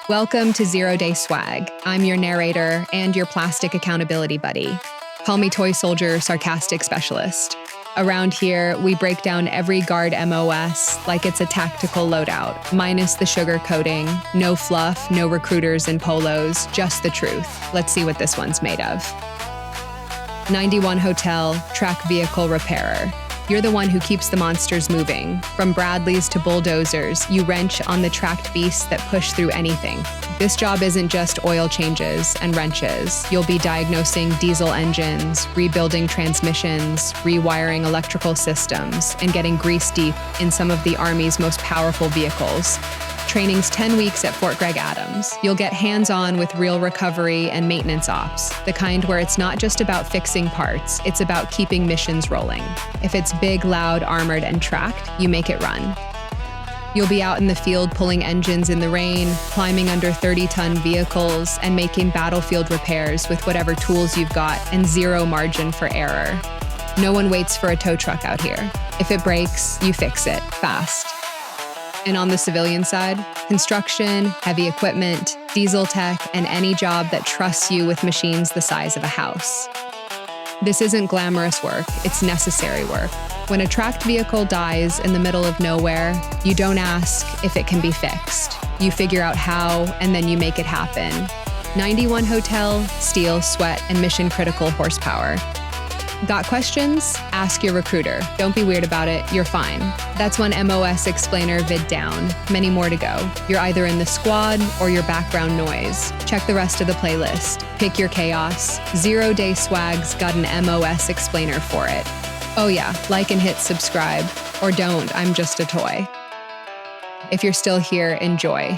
Welcome to Zero Day Swag. I'm your narrator and your plastic accountability buddy. Call me Toy Soldier Sarcastic Specialist. Around here, we break down every guard MOS like it's a tactical loadout, minus the sugar coating, no fluff, no recruiters in polos, just the truth. Let's see what this one's made of. 91 Hotel, track vehicle repairer. You're the one who keeps the monsters moving. From Bradleys to bulldozers, you wrench on the tracked beasts that push through anything. This job isn't just oil changes and wrenches. You'll be diagnosing diesel engines, rebuilding transmissions, rewiring electrical systems, and getting grease deep in some of the Army's most powerful vehicles. Training's 10 weeks at Fort Gregg Adams. You'll get hands-on with real recovery and maintenance ops, the kind where it's not just about fixing parts, it's about keeping missions rolling. If it's big, loud, armored, and tracked, you make it run. You'll be out in the field pulling engines in the rain, climbing under 30-ton vehicles, and making battlefield repairs with whatever tools you've got and zero margin for error. No one waits for a tow truck out here. If it breaks, you fix it, fast. And on the civilian side, construction, heavy equipment, diesel tech, and any job that trusts you with machines the size of a house. This isn't glamorous work, it's necessary work. When a tracked vehicle dies in the middle of nowhere, you don't ask if it can be fixed. You figure out how, and then you make it happen. 91 Hotel, steel, sweat, and mission-critical horsepower. Got questions? Ask your recruiter. Don't be weird about it, you're fine. That's one MOS explainer vid down. Many more to go. You're either in the squad or your background noise. Check the rest of the playlist. Pick your chaos. 0 Day Swag's got an MOS explainer for it. Oh yeah, like and hit subscribe. Or don't, I'm just a toy. If you're still here, enjoy.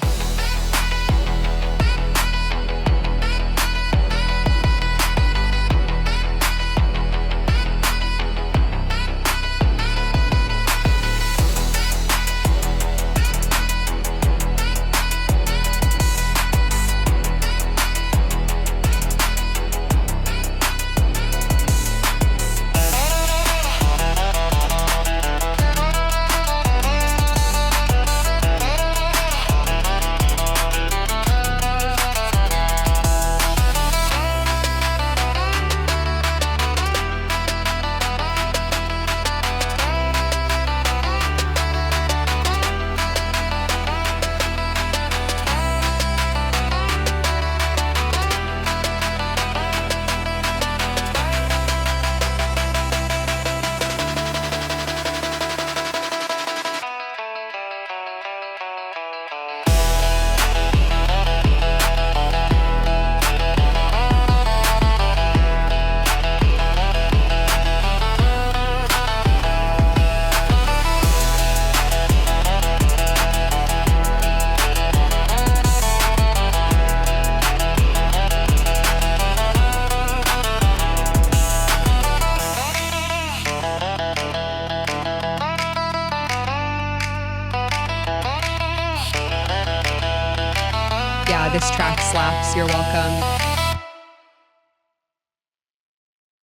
Yeah, this track slaps, you're welcome.